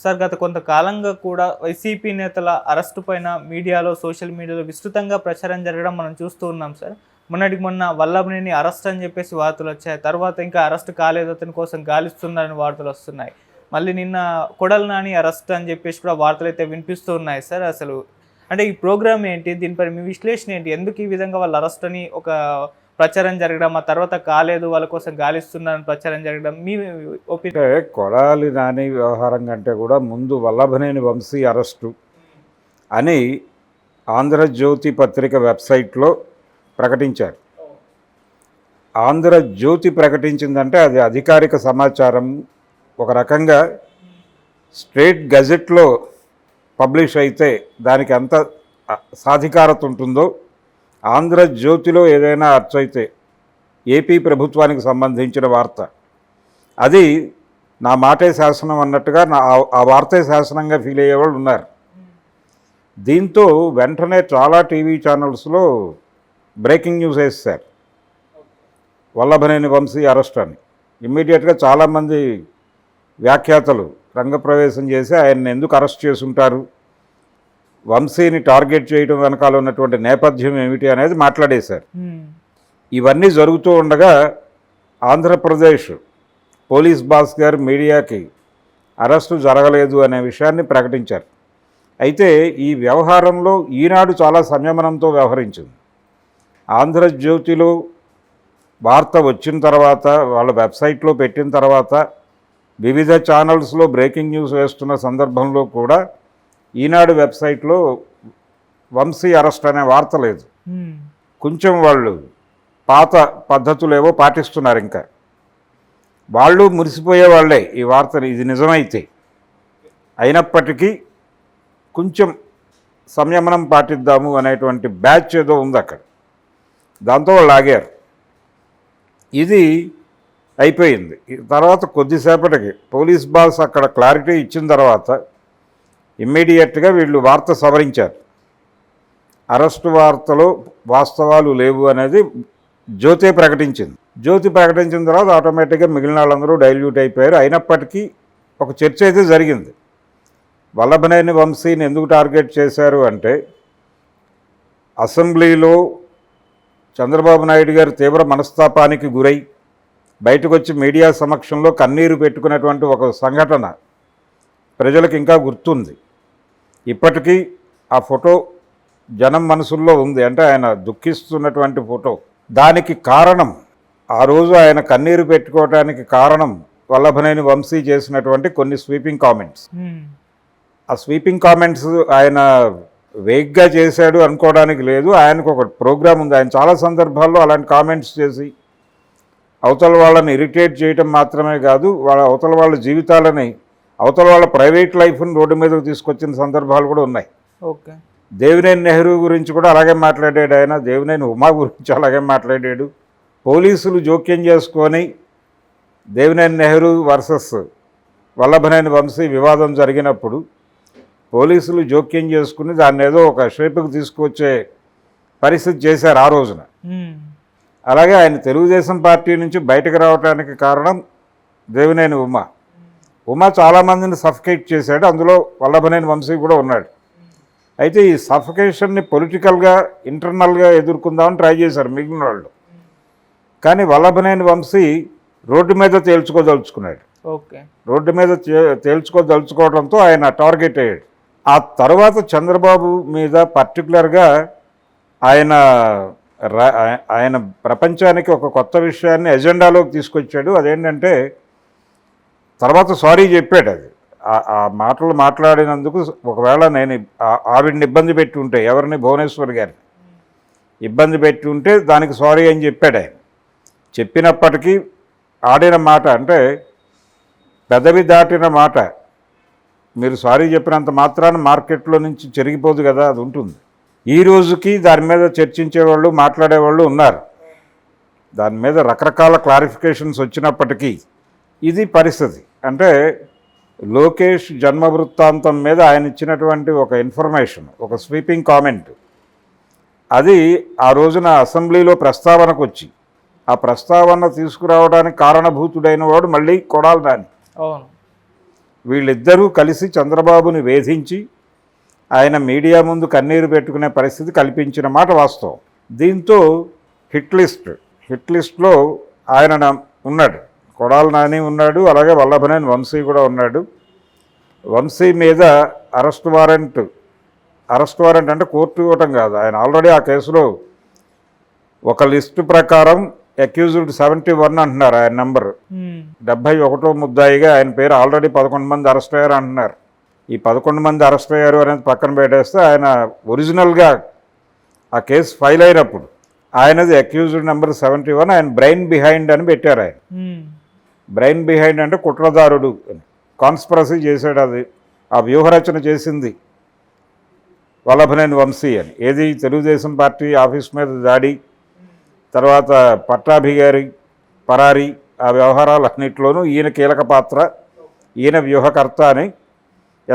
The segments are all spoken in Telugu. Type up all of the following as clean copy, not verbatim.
సార్ గత కొంతకాలంగా కూడా వైసీపీ నేతల అరెస్టు పైన మీడియాలో, సోషల్ మీడియాలో విస్తృతంగా ప్రచారం జరగడం మనం చూస్తూ ఉన్నాం సార్. మొన్నటికి మొన్న వల్లభనేని అరెస్ట్ అని చెప్పేసి వార్తలు వచ్చాయి. తర్వాత ఇంకా అరెస్ట్ కాలేదు, అతని కోసం గాలిస్తున్నారని వార్తలు వస్తున్నాయి. మళ్ళీ నిన్న కొడాలి నాని అరెస్ట్ అని చెప్పేసి కూడా వార్తలు అయితే వినిపిస్తూ ఉన్నాయి సార్. అసలు అంటే ఈ ప్రోగ్రామ్ ఏంటి? దీనిపై మీ విశ్లేషణ ఏంటి? ఎందుకు ఈ విధంగా వాళ్ళ అరెస్ట్ అని ఒక ప్రచారం జరగడం, ఆ తర్వాత కాలేదు వాళ్ళ కోసం గాలిస్తున్నారని ప్రచారం జరగడం, మీ ఒపీనియన్? అంటే కొడాలి నాని వ్యవహారం కంటే కూడా ముందు వల్లభనేని వంశీ అరెస్టు అని ఆంధ్రజ్యోతి పత్రిక వెబ్సైట్లో ప్రకటించారు. ఆంధ్రజ్యోతి ప్రకటించిందంటే అది అధికారిక సమాచారం. ఒక రకంగా స్టేట్ గజెట్లో పబ్లిష్ అయితే దానికి ఎంత సాధికారత ఉంటుందో, ఆంధ్రజ్యోతిలో ఏదైనా అచ్చయితే ఏపీ ప్రభుత్వానికి సంబంధించిన వార్త, అది నా మాటే శాసనం అన్నట్టుగా ఆ వార్తే శాసనంగా ఫీల్ అయ్యేవాళ్ళు ఉన్నారు. దీంతో వెంటనే చాలా టీవీ ఛానల్స్లో బ్రేకింగ్ న్యూస్ వేస్తారు, వల్లభనేని వంశీ అరెస్ట్ అని. ఇమ్మీడియట్గా చాలామంది వ్యాఖ్యాతలు రంగప్రవేశం చేసి ఆయన్ని ఎందుకు అరెస్ట్ చేసుంటారు, వంశీని టార్గెట్ చేయడం వెనకాల ఉన్నటువంటి నేపథ్యం ఏమిటి అనేది మాట్లాడేశారు. ఇవన్నీ జరుగుతూ ఉండగా ఆంధ్రప్రదేశ్ పోలీస్ బాస్ గారు మీడియాకి అరెస్టు జరగలేదు అనే విషయాన్ని ప్రకటించారు. అయితే ఈ వ్యవహారంలో ఈనాడు చాలా సంయమనంతో వ్యవహరించింది. ఆంధ్రజ్యోతిలో వార్త వచ్చిన తర్వాత, వాళ్ళ వెబ్సైట్లో పెట్టిన తర్వాత, వివిధ ఛానల్స్లో బ్రేకింగ్ న్యూస్ వేస్తున్న సందర్భంలో కూడా ఈనాడు వెబ్సైట్లో వంశీ అరెస్ట్ అనే వార్త లేదు. కొంచెం వాళ్ళు పాత పద్ధతులేవో పాటిస్తున్నారు. ఇంకా వాళ్ళు మురిసిపోయే వాళ్ళే ఈ వార్తని, ఇది నిజమైతే. అయినప్పటికీ కొంచెం సంయమనం పాటిద్దాము అనేటువంటి బ్యాచ్ ఏదో ఉంది అక్కడ. దాంతో వాళ్ళు ఆగారు. ఇది అయిపోయింది. తర్వాత కొద్దిసేపటికి పోలీస్ బాస్ అక్కడ క్లారిటీ ఇచ్చిన తర్వాత ఇమ్మీడియట్గా వీళ్ళు వార్త సవరించారు. అరెస్టు వార్తలో వాస్తవాలు లేవు అనేది జ్యోతి ప్రకటించింది. జ్యోతి ప్రకటించిన తర్వాత ఆటోమేటిక్గా మిగిలిన వాళ్ళందరూ డైల్యూట్ అయిపోయారు. అయినప్పటికీ ఒక చర్చ అయితే జరిగింది. వల్లభనేని వంశీని ఎందుకు టార్గెట్ చేశారు అంటే, అసెంబ్లీలో చంద్రబాబు నాయుడు గారు తీవ్ర మనస్తాపానికి గురై బయటకు వచ్చి మీడియా సమక్షంలో కన్నీరు పెట్టుకున్నటువంటి ఒక సంఘటన ప్రజలకు ఇంకా గుర్తుంది. ఇప్పటికీ ఆ ఫోటో జనం మనసుల్లో ఉంది. అంటే ఆయన దుఃఖిస్తున్నటువంటి ఫోటో. దానికి కారణం, ఆ రోజు ఆయన కన్నీరు పెట్టుకోవడానికి కారణం వల్లభనేని వంశీ చేసినటువంటి కొన్ని స్వీపింగ్ కామెంట్స్. ఆ స్వీపింగ్ కామెంట్స్ ఆయన వేగ్గా చేశాడు అనుకోవడానికి లేదు. ఆయనకు ఒక ప్రోగ్రాం ఉంది. ఆయన చాలా సందర్భాల్లో అలాంటి కామెంట్స్ చేసి అవతల వాళ్ళని ఇరిటేట్ చేయటం మాత్రమే కాదు, అవతల వాళ్ళ జీవితాలని, అవతల వాళ్ళ ప్రైవేట్ లైఫ్ని రోడ్డు మీదకు తీసుకొచ్చిన సందర్భాలు కూడా ఉన్నాయి. ఓకే. దేవినేని నెహ్రూ గురించి కూడా అలాగే మాట్లాడాడు ఆయన. దేవినేని ఉమా గురించి అలాగే మాట్లాడాడు. పోలీసులు జోక్యం చేసుకొని దేవినేని నెహ్రూ వర్సెస్ వల్లభనేని వంశీ వివాదం జరిగినప్పుడు పోలీసులు జోక్యం చేసుకుని దాన్ని ఏదో ఒక షేపుకి తీసుకొచ్చే పరిస్థితి చేశారు ఆ రోజున. అలాగే ఆయన తెలుగుదేశం పార్టీ నుంచి బయటకు రావడానికి కారణం దేవినేని ఉమా చాలామందిని సఫకేట్ చేశాడు. అందులో వల్లభనేని వంశీ కూడా ఉన్నాడు. అయితే ఈ సఫకేషన్ని పొలిటికల్గా, ఇంటర్నల్గా ఎదుర్కొందామని ట్రై చేశారు మిగిలిన వాళ్ళు. కానీ వల్లభనేని వంశీ రోడ్డు మీద తేల్చుకోదలుచుకున్నాడు. ఓకే. రోడ్డు మీద తేల్చుకోదలుచుకోవడంతో ఆయన టార్గెట్ అయ్యాడు. ఆ తర్వాత చంద్రబాబు మీద పర్టికులర్గా ఆయన ప్రపంచానికి ఒక కొత్త విషయాన్ని ఎజెండాలోకి తీసుకొచ్చాడు. అదేంటంటే, తర్వాత సారీ చెప్పాడు. అది ఆ మాటలు మాట్లాడినందుకు ఒకవేళ నేను ఆవిడని ఇబ్బంది పెట్టి ఉంటే, ఎవరిని, భువనేశ్వర్ గారిని ఇబ్బంది పెట్టి ఉంటే దానికి సారీ అని చెప్పాడు. ఆయన చెప్పినప్పటికీ ఆడిన మాట, అంటే పెదవి దాటిన మాట, మీరు సారీ చెప్పినంత మాత్రాన మార్కెట్లో నుంచి చెరిగిపోదు కదా, అది ఉంటుంది. ఈ రోజుకి దాని మీద చర్చించేవాళ్ళు, మాట్లాడేవాళ్ళు ఉన్నారు. దాని మీద రకరకాల క్లారిఫికేషన్స్ వచ్చినప్పటికీ ఇది పరిస్థితి. అంటే లోకేష్ జన్మ వృత్తాంతం మీద ఆయన ఇచ్చినటువంటి ఒక ఇన్ఫర్మేషన్, ఒక స్వీపింగ్ కామెంట్, అది ఆ రోజున అసెంబ్లీలో ప్రస్తావనకు వచ్చి ఆ ప్రస్తావన తీసుకురావడానికి కారణభూతుడైన వాడు మళ్ళీ కొడాలి నాని. వీళ్ళిద్దరూ కలిసి చంద్రబాబుని వేధించి ఆయన మీడియా ముందు కన్నీరు పెట్టుకునే పరిస్థితి కల్పించిన మాట వాస్తవం. దీంతో హిట్ లిస్ట్లో ఆయన ఉన్నాడు, కొడాలి నాని ఉన్నాడు, అలాగే వల్లభనేని వంశీ కూడా ఉన్నాడు. వంశీ మీద అరెస్ట్ వారెంట్ అంటే కోర్టు ఇవ్వటం కాదు, ఆయన ఆల్రెడీ ఆ కేసులో ఒక లిస్టు ప్రకారం అక్యూజ్డ్ 71 అంటున్నారు. ఆయన నెంబర్ 71 ముద్దాయిగా ఆయన పేరు ఆల్రెడీ 11 మంది అరెస్ట్ అయ్యారు అంటున్నారు. ఈ 11 మంది అరెస్ట్ అయ్యారు అనేది పక్కన పెట్టేస్తే ఆయన ఒరిజినల్గా ఆ కేసు ఫైల్ అయినప్పుడు ఆయనది అక్యూజ్డ్ నెంబర్ 71, ఆయన బ్రెయిన్ బిహైండ్ అని పెట్టారు. ఆయన బ్రెయిన్ బిహైండ్ అంటే కుట్రదారుడు, కాన్స్పిరసీ చేశాడు, అది ఆ వ్యూహరచన చేసింది వల్లభనేని వంశీ అని. ఏది తెలుగుదేశం పార్టీ ఆఫీస్ మీద దాడి, తర్వాత పట్టాభి గారి పరారీ, ఆ వ్యవహారాలన్నింటిలోనూ ఈయన కీలక పాత్ర, ఈయన వ్యూహకర్త అని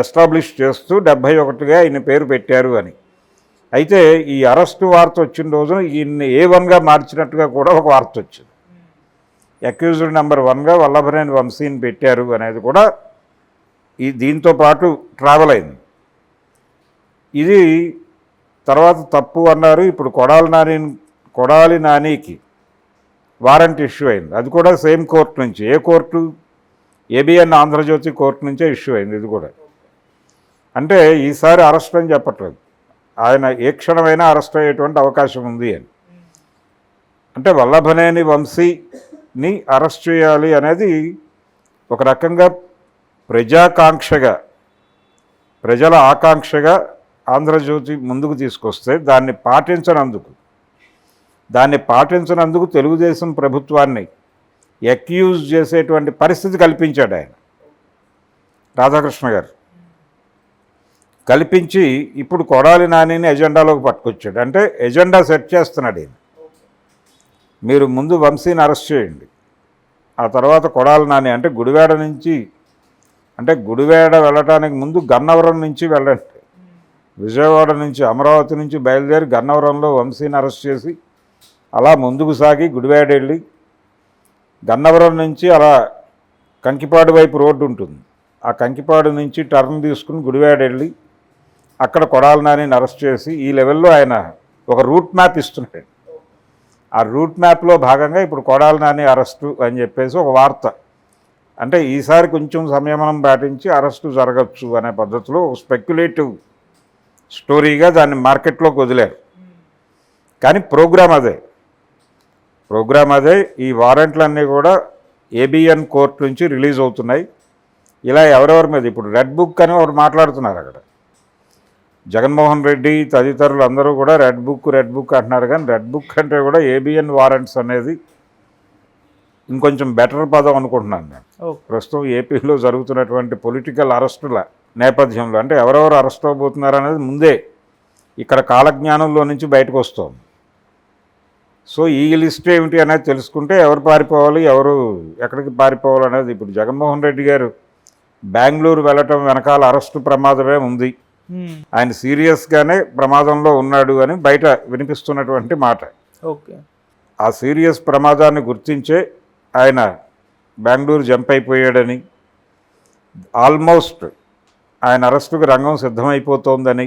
ఎస్టాబ్లిష్ చేస్తూ 71గా ఈయన పేరు పెట్టారు అని. అయితే ఈ అరెస్టు వార్త వచ్చిన రోజున ఈయన్ని A1గా మార్చినట్టుగా కూడా ఒక వార్త వచ్చింది. అక్యూజ్డ్ నెంబర్ 1గా వల్లభనేని వంశీని పెట్టారు అనేది కూడా దీంతో పాటు ట్రావెల్ అయింది. ఇది తర్వాత తప్పు అన్నారు. ఇప్పుడు కొడాలి నానికి వారెంట్ ఇష్యూ అయింది. అది కూడా సేమ్ కోర్టు నుంచి. ఏ కోర్టు? ABN ఆంధ్రజ్యోతి కోర్టు నుంచే ఇష్యూ అయింది. ఇది కూడా అంటే ఈసారి అరెస్ట్ అని చెప్పట్లేదు, ఆయన ఏ క్షణమైనా అరెస్ట్ అయ్యేటువంటి అవకాశం ఉంది అని. అంటే వల్లభనేని వంశీని అరెస్ట్ చేయాలి అనేది ఒక రకంగా ప్రజాకాంక్షగా, ప్రజల ఆకాంక్షగా ఆంధ్రజ్యోతి ముందుకు తీసుకొస్తే దాన్ని పాటించనందుకు తెలుగుదేశం ప్రభుత్వాన్ని అక్యూజ్ చేసేటువంటి పరిస్థితి కల్పించాడు ఆయన, రాధాకృష్ణ గారు. కల్పించి ఇప్పుడు కొడాలి నానిని ఎజెండాలోకి పట్టుకొచ్చాడు. అంటే ఎజెండా సెట్ చేస్తున్నాడు ఈయన. మీరు ముందు వంశీని అరెస్ట్ చేయండి, ఆ తర్వాత కొడాలి నాని అంటే గుడివేడ వెళ్ళటానికి ముందు గన్నవరం నుంచి వెళ్ళండి. విజయవాడ నుంచి, అమరావతి నుంచి బయలుదేరి గన్నవరంలో వంశీని అరెస్ట్ చేసి అలా ముందుకు సాగి గుడివేడ వెళ్ళి గన్నవరం నుంచి అలా కంకిపాడు వైపు రోడ్డు ఉంటుంది, ఆ కంకిపాడు నుంచి టర్న్ తీసుకుని గుడివేడ వెళ్ళి అక్కడ కొడాలి నానిని అరెస్ట్ చేసి ఈ లెవెల్లో ఆయన ఒక రూట్ మ్యాప్ ఇస్తున్నాడు. ఆ రూట్ మ్యాప్లో భాగంగా ఇప్పుడు కొడాలి నాని అరెస్టు అని చెప్పేసి ఒక వార్త. అంటే ఈసారి కొంచెం సంయమనం పాటించి అరెస్టు జరగచ్చు అనే పద్ధతిలో స్పెక్యులేటివ్ స్టోరీగా దాన్ని మార్కెట్లోకి వదిలేరు. కానీ ప్రోగ్రామ్ అదే. ఈ వారెంట్లన్నీ కూడా ABN కోర్టు నుంచి రిలీజ్ అవుతున్నాయి. ఇలా ఎవరెవరి మీద ఇప్పుడు రెడ్ బుక్ అని ఒకరు మాట్లాడుతున్నారు. అక్కడ జగన్మోహన్ రెడ్డి తదితరులు అందరూ కూడా రెడ్ బుక్ అంటున్నారు. కానీ రెడ్ బుక్ అంటే కూడా ABN వారెంట్స్ అనేది ఇంకొంచెం బెటర్ పదం అనుకుంటున్నాను నేను. ప్రస్తుతం ఏపీలో జరుగుతున్నటువంటి పొలిటికల్ అరెస్టుల నేపథ్యంలో అంటే ఎవరెవరు అరెస్ట్ అవబోతున్నారు అనేది ముందే ఇక్కడ కాలజ్ఞానంలో నుంచి బయటకు వస్తుంది. సో ఈ లిస్ట్ ఏమిటి అనేది తెలుసుకుంటే ఎవరు పారిపోవాలి, ఎవరు ఎక్కడికి పారిపోవాలి అనేది. ఇప్పుడు జగన్మోహన్ రెడ్డి గారు బెంగళూరు వెళ్ళటం వెనకాల అరెస్టు ప్రమాదమే ఉంది, ఆయన సీరియస్గానే ప్రమాదంలో ఉన్నాడు అని బయట వినిపిస్తున్నటువంటి మాట. ఆ సీరియస్ ప్రమాదాన్ని గుర్తించే ఆయన బెంగళూరు జంప్ అయిపోయాడని, ఆల్మోస్ట్ ఆయన అరెస్టుకు రంగం సిద్ధమైపోతోందని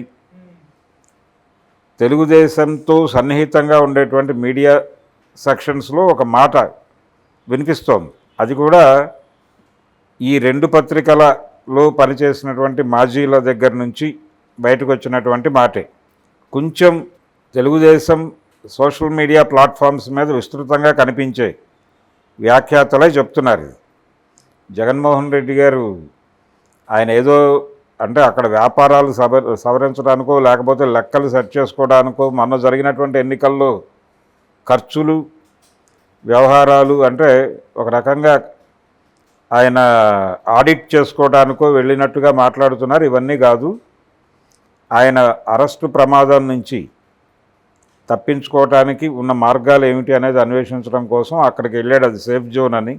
తెలుగుదేశంతో సన్నిహితంగా ఉండేటువంటి మీడియా సెక్షన్స్లో ఒక మాట వినిపిస్తోంది. అది కూడా ఈ 2 పత్రికలలో పనిచేసినటువంటి మాజీల దగ్గర నుంచి బయటకు వచ్చినటువంటి మాటే. కొంచెం తెలుగుదేశం సోషల్ మీడియా ప్లాట్ఫామ్స్ మీద విస్తృతంగా కనిపించే వ్యాఖ్యాతలే చెప్తున్నారు. జగన్మోహన్ రెడ్డి గారు ఆయన ఏదో అంటే అక్కడ వ్యాపారాలు సవరించడానికో లేకపోతే లెక్కలు సెట్ చేసుకోవడానికో, మొన్న జరిగినటువంటి ఎన్నికల్లో ఖర్చులు వ్యవహారాలు అంటే ఒక రకంగా ఆయన ఆడిట్ చేసుకోవడానికో వెళ్ళినట్టుగా మాట్లాడుతున్నారు. ఇవన్నీ కాదు, ఆయన అరెస్టు ప్రమాదం నుంచి తప్పించుకోవటానికి ఉన్న మార్గాలు ఏమిటి అనేది అన్వేషించడం కోసం అక్కడికి వెళ్ళాడు. అది సేఫ్ జోన్ అని.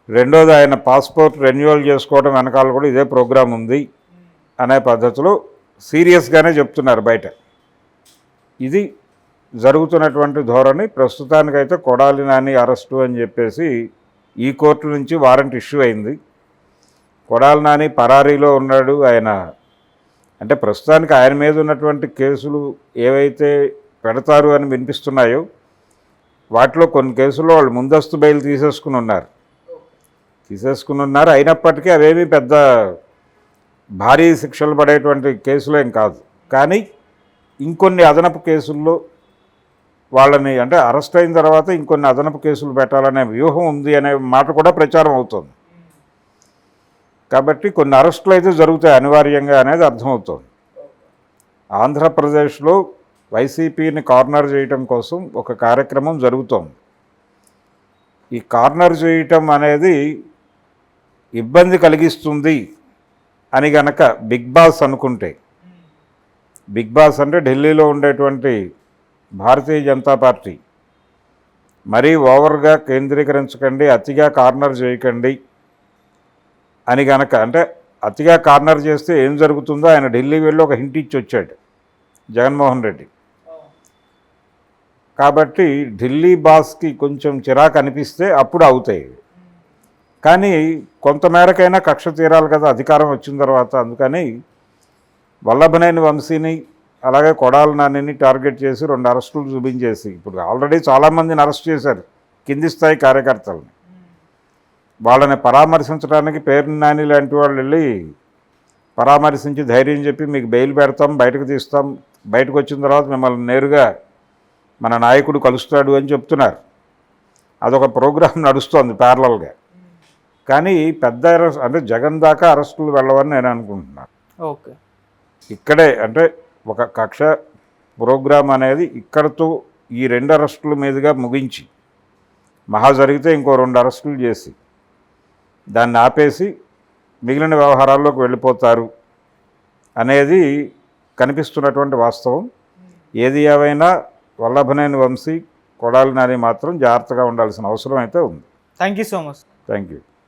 రెండోది ఆయన పాస్పోర్ట్ రెన్యువల్ చేసుకోవడం వెనకాల కూడా ఇదే ప్రోగ్రాం ఉంది అనే పద్ధతిలో సీరియస్గానే చెప్తున్నారు బయట. ఇది జరుగుతున్నటువంటి ధోరణి. ప్రస్తుతానికైతే కొడాలి నాని అరెస్టు అని చెప్పేసి ఈ కోర్టు నుంచి వారెంట్ ఇష్యూ అయింది. కొడాలి నాని పరారీలో ఉన్నాడు. ఆయన అంటే ప్రస్తుతానికి ఆయన మీద ఉన్నటువంటి కేసులు ఏవైతే పెడతారు అని వినిపిస్తున్నాయో వాటిలో కొన్ని కేసుల్లో వాళ్ళు ముందస్తు బెయిల్ తీసేసుకుని ఉన్నారు. అయినప్పటికీ అవేమీ పెద్ద భారీ శిక్షలు పడేటువంటి కేసులేం కాదు. కానీ ఇంకొన్ని అదనపు కేసుల్లో వాళ్ళని అంటే అరెస్ట్ అయిన తర్వాత ఇంకొన్ని అదనపు కేసులు పెట్టాలనే వ్యూహం ఉంది అనే మాట కూడా ప్రచారం అవుతుంది. కాబట్టి కొన్ని అరెస్టులు అయితే జరుగుతాయి అనివార్యంగా అనేది అర్థమవుతుంది. ఆంధ్రప్రదేశ్లో వైసీపీని కార్నర్ చేయటం కోసం ఒక కార్యక్రమం జరుగుతోంది. ఈ కార్నర్ చేయటం అనేది ఇబ్బంది కలిగిస్తుంది అని గనక బిగ్ బాస్ అనుకుంటే, బిగ్ బాస్ అంటే ఢిల్లీలో ఉండేటువంటి భారతీయ జనతా పార్టీ, మరీ ఓవర్గా కేంద్రీకరించకండి, అతిగా కార్నర్ చేయకండి అని గనక అంటే అతిగా కార్నర్ చేస్తే ఏం జరుగుతుందో ఆయన ఢిల్లీ వెళ్ళి ఒక హింట్ ఇచ్చి వచ్చాడు జగన్మోహన్ రెడ్డి. కాబట్టి ఢిల్లీ బాస్కి కొంచెం చిరాకు అనిపిస్తే అప్పుడు అవుతాయి. కానీ కొంతమేరకైనా కక్ష తీరాలి కదా అధికారం వచ్చిన తర్వాత. అందుకని వల్లభనేని వంశీని అలాగే కొడాలి నానిని టార్గెట్ చేసి 2 అరెస్టులు చూపించేసి, ఇప్పుడు ఆల్రెడీ చాలామందిని అరెస్ట్ చేశారు కింది స్థాయి కార్యకర్తలని. వాళ్ళని పరామర్శించడానికి పేర్ని నాని లాంటి వాళ్ళు వెళ్ళి పరామర్శించి ధైర్యం చెప్పి మీకు బెయిల్ పెడతాం, బయటకు తీస్తాం, బయటకు వచ్చిన తర్వాత మిమ్మల్ని నేరుగా మన నాయకుడు కలుస్తాడు అని చెప్తున్నారు. అదొక ప్రోగ్రాం నడుస్తోంది ప్యారలల్గా. కానీ పెద్ద అరెస్ట్ అంటే జగన్ దాకా అరెస్టులు వెళ్ళవని నేను అనుకుంటున్నాను. ఓకే, ఇక్కడే అంటే ఒక కక్ష ప్రోగ్రాం అనేది ఇక్కడతో ఈ 2 అరెస్టుల మీదుగా ముగించి మహా జరిగితే ఇంకో 2 అరెస్టులు చేసి దాన్ని ఆపేసి మిగిలిన వ్యవహారాల్లోకి వెళ్ళిపోతారు అనేది కనిపిస్తున్నటువంటి వాస్తవం. ఏది ఏవైనా వల్లభనేని వంశీ, కొడాలి నాని మాత్రం జాగ్రత్తగా ఉండాల్సిన అవసరం అయితే ఉంది. Thank you so much. Thank you.